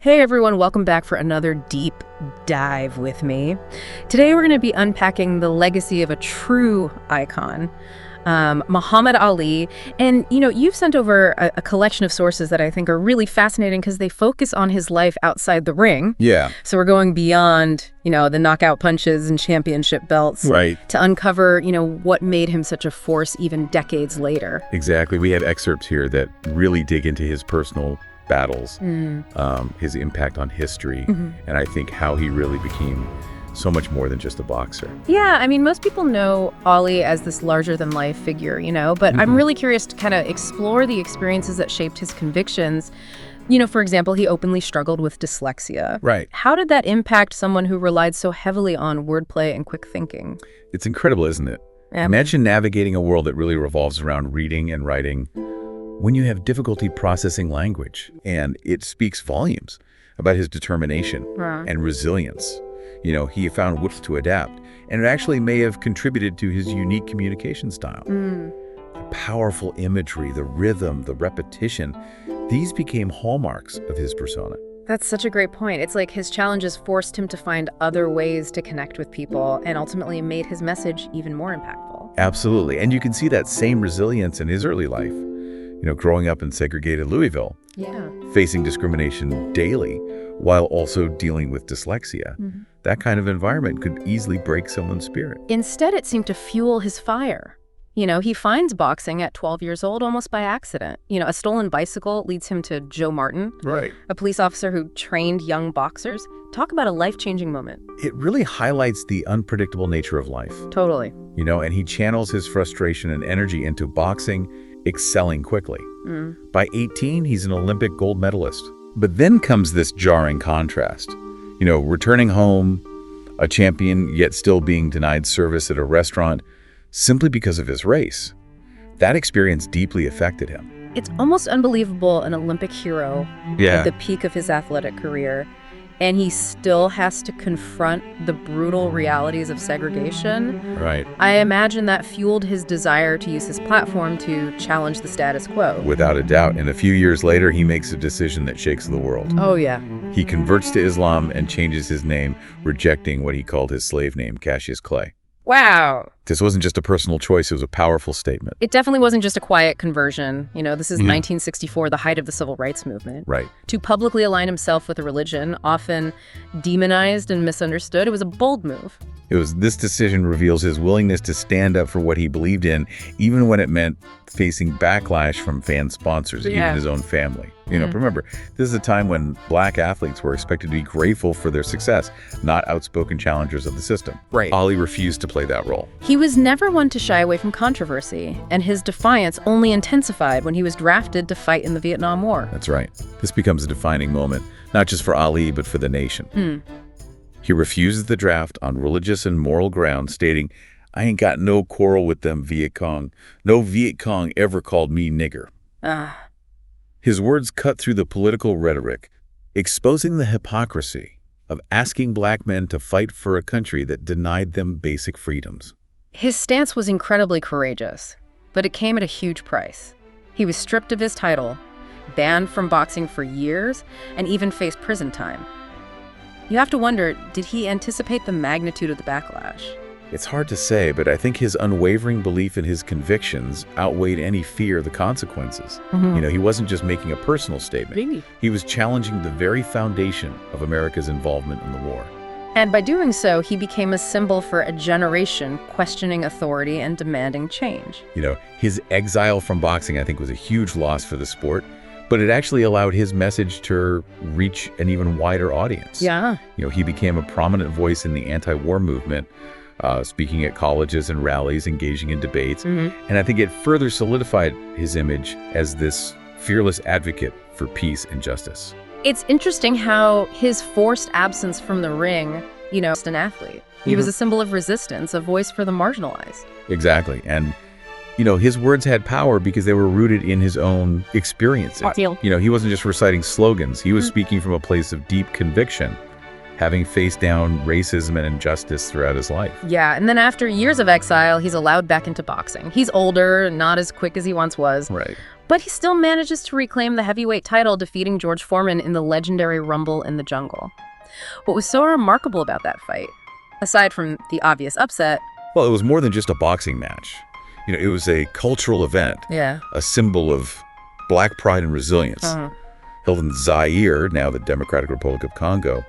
Hey everyone, welcome back for another deep dive with me. Today we're going to be unpacking the legacy of a true icon, Muhammad Ali. And, you've sent over a collection of sources that I think are really fascinating because they focus on his life outside the ring. Yeah. So we're going beyond, the knockout punches and championship belts. Right. To uncover, what made him such a force even decades later. Exactly. We have excerpts here that really dig into his personal battles, his impact on history, and I think how he really became so much more than just a boxer. Yeah, I mean, most people know Ali as this larger-than-life figure, but I'm really curious to kind of explore the experiences that shaped his convictions. For example, he openly struggled with dyslexia. Right. How did that impact someone who relied so heavily on wordplay and quick thinking? It's incredible, isn't it? Yeah. Imagine navigating a world that really revolves around reading and writing when you have difficulty processing language, and it speaks volumes about his determination and resilience. He found wits to adapt, and it actually may have contributed to his unique communication style. The powerful imagery, the rhythm, the repetition, these became hallmarks of his persona. That's such a great point. It's like his challenges forced him to find other ways to connect with people and ultimately made his message even more impactful. Absolutely, and you can see that same resilience in his early life. Growing up in segregated Louisville, facing discrimination daily while also dealing with dyslexia. That kind of environment could easily break someone's spirit. Instead, it seemed to fuel his fire. He finds boxing at 12 years old almost by accident. A stolen bicycle leads him to Joe Martin, a police officer who trained young boxers. Talk about a life-changing moment. It really highlights the unpredictable nature of life. Totally. And he channels his frustration and energy into boxing, excelling quickly. By 18, he's an Olympic gold medalist. But then comes this jarring contrast. Returning home, a champion, yet still being denied service at a restaurant simply because of his race. That experience deeply affected him. It's almost unbelievable, an Olympic hero at the peak of his athletic career, and he still has to confront the brutal realities of segregation. Right. I imagine that fueled his desire to use his platform to challenge the status quo. Without a doubt. And a few years later, he makes a decision that shakes the world. Oh, yeah. He converts to Islam and changes his name, rejecting what he called his slave name, Cassius Clay. Wow. This wasn't just a personal choice, it was a powerful statement. It definitely wasn't just a quiet conversion. This is 1964, the height of the civil rights movement. Right. To publicly align himself with a religion, often demonized and misunderstood, it was a bold move. This decision reveals his willingness to stand up for what he believed in, even when it meant facing backlash from fan sponsors, even his own family. Remember, this is a time when black athletes were expected to be grateful for their success, not outspoken challengers of the system. Right. Ali refused to play that role. He was never one to shy away from controversy, and his defiance only intensified when he was drafted to fight in the Vietnam War. That's right. This becomes a defining moment, not just for Ali, but for the nation. He refuses the draft on religious and moral grounds, stating, "I ain't got no quarrel with them Viet Cong. No Viet Cong ever called me nigger." His words cut through the political rhetoric, exposing the hypocrisy of asking black men to fight for a country that denied them basic freedoms. His stance was incredibly courageous, but it came at a huge price. He was stripped of his title, banned from boxing for years, and even faced prison time. You have to wonder, did he anticipate the magnitude of the backlash? It's hard to say, but I think his unwavering belief in his convictions outweighed any fear of the consequences. He wasn't just making a personal statement. Really? He was challenging the very foundation of America's involvement in the war. And by doing so, he became a symbol for a generation questioning authority and demanding change. His exile from boxing, I think, was a huge loss for the sport, but it actually allowed his message to reach an even wider audience. Yeah. He became a prominent voice in the anti-war movement, speaking at colleges and rallies, engaging in debates. And I think it further solidified his image as this fearless advocate for peace and justice. It's interesting how his forced absence from the ring, just an athlete. He was a symbol of resistance, a voice for the marginalized. Exactly. And, his words had power because they were rooted in his own experiences. He wasn't just reciting slogans. He was speaking from a place of deep conviction, having faced down racism and injustice throughout his life. Yeah, and then after years of exile, he's allowed back into boxing. He's older, not as quick as he once was. Right. But he still manages to reclaim the heavyweight title, defeating George Foreman in the legendary Rumble in the Jungle. What was so remarkable about that fight, aside from the obvious upset? Well, it was more than just a boxing match. It was a cultural event, Yeah. a symbol of black pride and resilience. Held in Zaire, now the Democratic Republic of Congo,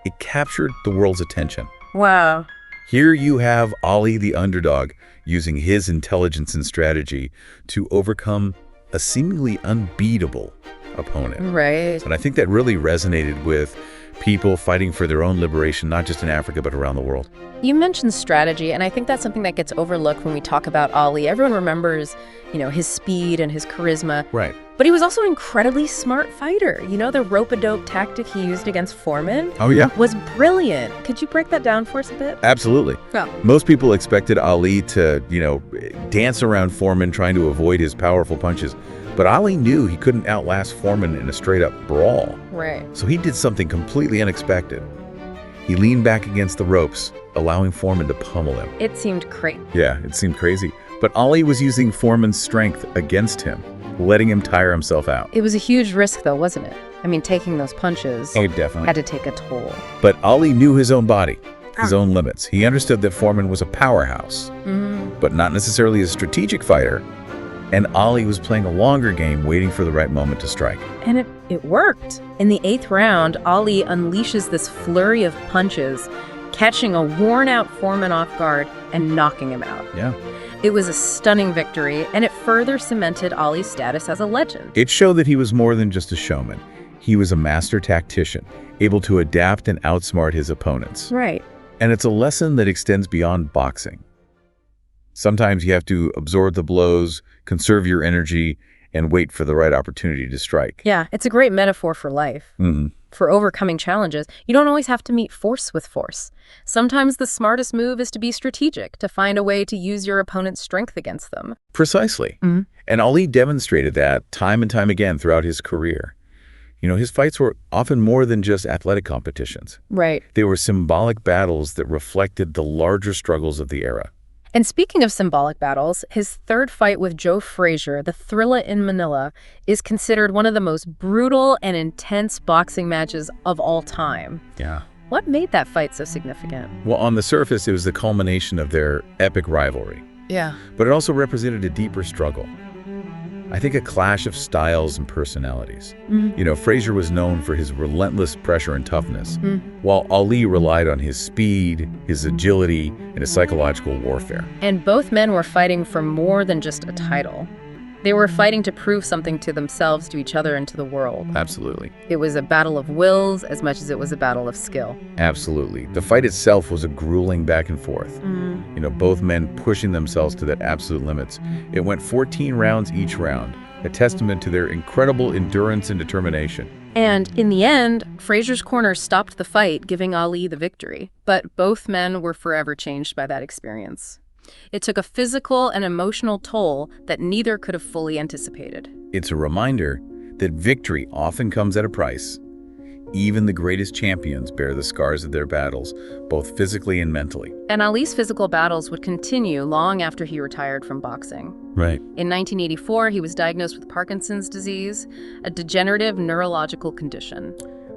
it captured the world's attention. Wow. Here you have Ali the underdog using his intelligence and strategy to overcome a seemingly unbeatable opponent. Right. And I think that really resonated with people fighting for their own liberation, not just in Africa, but around the world. You mentioned strategy, and I think that's something that gets overlooked when we talk about Ali. Everyone remembers, his speed and his charisma. Right. But he was also an incredibly smart fighter. The rope-a-dope tactic he used against Foreman Oh, yeah? was brilliant. Could you break that down for us a bit? Absolutely. Oh. Most people expected Ali to, dance around Foreman trying to avoid his powerful punches. But Ali knew he couldn't outlast Foreman in a straight-up brawl. Right. So he did something completely unexpected. He leaned back against the ropes, allowing Foreman to pummel him. It seemed crazy. Yeah, it seemed crazy. But Ali was using Foreman's strength against him, letting him tire himself out. It was a huge risk, though, wasn't it? Taking those punches Definitely. had to take a toll. But Ali knew his own body, his own limits. He understood that Foreman was a powerhouse, but not necessarily a strategic fighter. And Ali was playing a longer game, waiting for the right moment to strike. And it worked. In the 8th round, Ali unleashes this flurry of punches, catching a worn-out Foreman off guard and knocking him out. Yeah. It was a stunning victory, and it further cemented Ali's status as a legend. It showed that he was more than just a showman. He was a master tactician, able to adapt and outsmart his opponents. Right. And it's a lesson that extends beyond boxing. Sometimes you have to absorb the blows, conserve your energy, and wait for the right opportunity to strike. Yeah, it's a great metaphor for life. For overcoming challenges, you don't always have to meet force with force. Sometimes the smartest move is to be strategic, to find a way to use your opponent's strength against them. Precisely. And Ali demonstrated that time and time again throughout his career. His fights were often more than just athletic competitions. Right. They were symbolic battles that reflected the larger struggles of the era. And speaking of symbolic battles, his third fight with Joe Frazier, the Thrilla in Manila, is considered one of the most brutal and intense boxing matches of all time. Yeah. What made that fight so significant? Well, on the surface, it was the culmination of their epic rivalry. Yeah. But it also represented a deeper struggle. I think a clash of styles and personalities. Frazier was known for his relentless pressure and toughness, while Ali relied on his speed, his agility, and his psychological warfare. And both men were fighting for more than just a title. They were fighting to prove something to themselves, to each other, and to the world. Absolutely. It was a battle of wills as much as it was a battle of skill. Absolutely. The fight itself was a grueling back and forth. Both men pushing themselves to their absolute limits. It went 14 rounds each round, a testament to their incredible endurance and determination. And in the end, Frazier's corner stopped the fight, giving Ali the victory. But both men were forever changed by that experience. It took a physical and emotional toll that neither could have fully anticipated. It's a reminder that victory often comes at a price. Even the greatest champions bear the scars of their battles, both physically and mentally. And Ali's physical battles would continue long after he retired from boxing. Right. In 1984, he was diagnosed with Parkinson's disease, a degenerative neurological condition.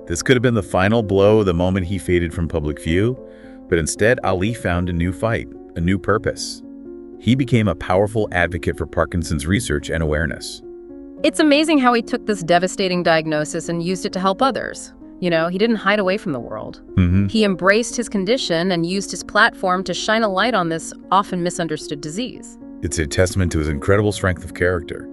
This could have been the final blow the moment he faded from public view, but instead Ali found a new fight, a new purpose. He became a powerful advocate for Parkinson's research and awareness. It's amazing how he took this devastating diagnosis and used it to help others. He didn't hide away from the world. He embraced his condition and used his platform to shine a light on this often misunderstood disease. It's a testament to his incredible strength of character.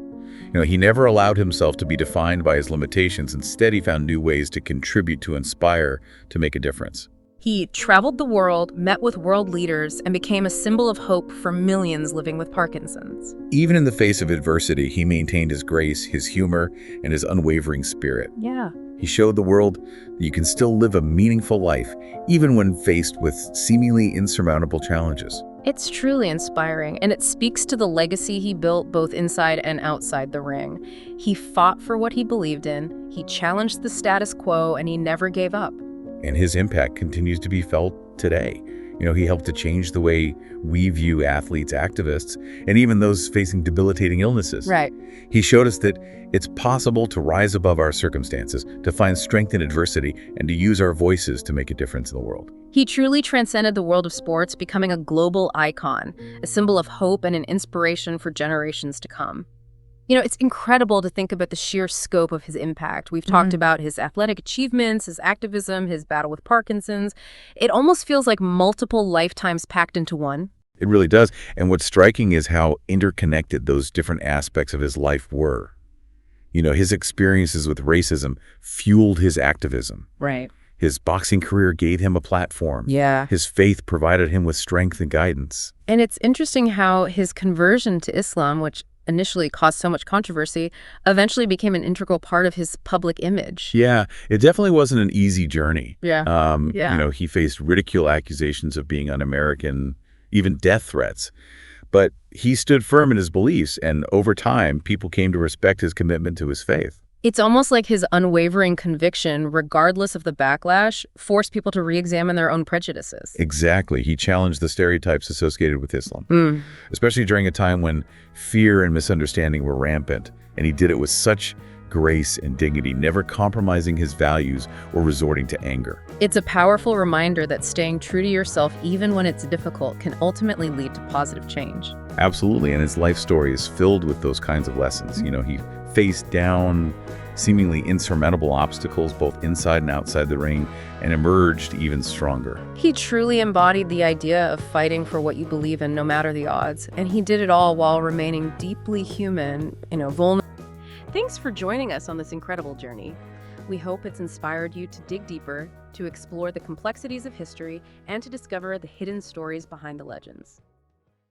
He never allowed himself to be defined by his limitations. Instead, he found new ways to contribute, to inspire, to make a difference. He traveled the world, met with world leaders, and became a symbol of hope for millions living with Parkinson's. Even in the face of adversity, he maintained his grace, his humor, and his unwavering spirit. Yeah. He showed the world that you can still live a meaningful life, even when faced with seemingly insurmountable challenges. It's truly inspiring, and it speaks to the legacy he built both inside and outside the ring. He fought for what he believed in, he challenged the status quo, and he never gave up. And his impact continues to be felt today. He helped to change the way we view athletes, activists, and even those facing debilitating illnesses. Right. He showed us that it's possible to rise above our circumstances, to find strength in adversity, and to use our voices to make a difference in the world. He truly transcended the world of sports, becoming a global icon, a symbol of hope and an inspiration for generations to come. It's incredible to think about the sheer scope of his impact. We've talked about his athletic achievements, his activism, his battle with Parkinson's. It almost feels like multiple lifetimes packed into one. It really does. And what's striking is how interconnected those different aspects of his life were. His experiences with racism fueled his activism. Right. His boxing career gave him a platform. Yeah. His faith provided him with strength and guidance. And it's interesting how his conversion to Islam, which initially caused so much controversy, eventually became an integral part of his public image. Yeah, it definitely wasn't an easy journey. Yeah. He faced ridicule, accusations of being un-American, even death threats. But he stood firm in his beliefs, and over time, people came to respect his commitment to his faith. It's almost like his unwavering conviction, regardless of the backlash, forced people to re-examine their own prejudices. Exactly. He challenged the stereotypes associated with Islam, especially during a time when fear and misunderstanding were rampant. And he did it with such grace and dignity, never compromising his values or resorting to anger. It's a powerful reminder that staying true to yourself, even when it's difficult, can ultimately lead to positive change. Absolutely. And his life story is filled with those kinds of lessons. He faced down seemingly insurmountable obstacles both inside and outside the ring and emerged even stronger. He truly embodied the idea of fighting for what you believe in no matter the odds, and he did it all while remaining deeply human, vulnerable. Thanks for joining us on this incredible journey. We hope it's inspired you to dig deeper, to explore the complexities of history, and to discover the hidden stories behind the legends.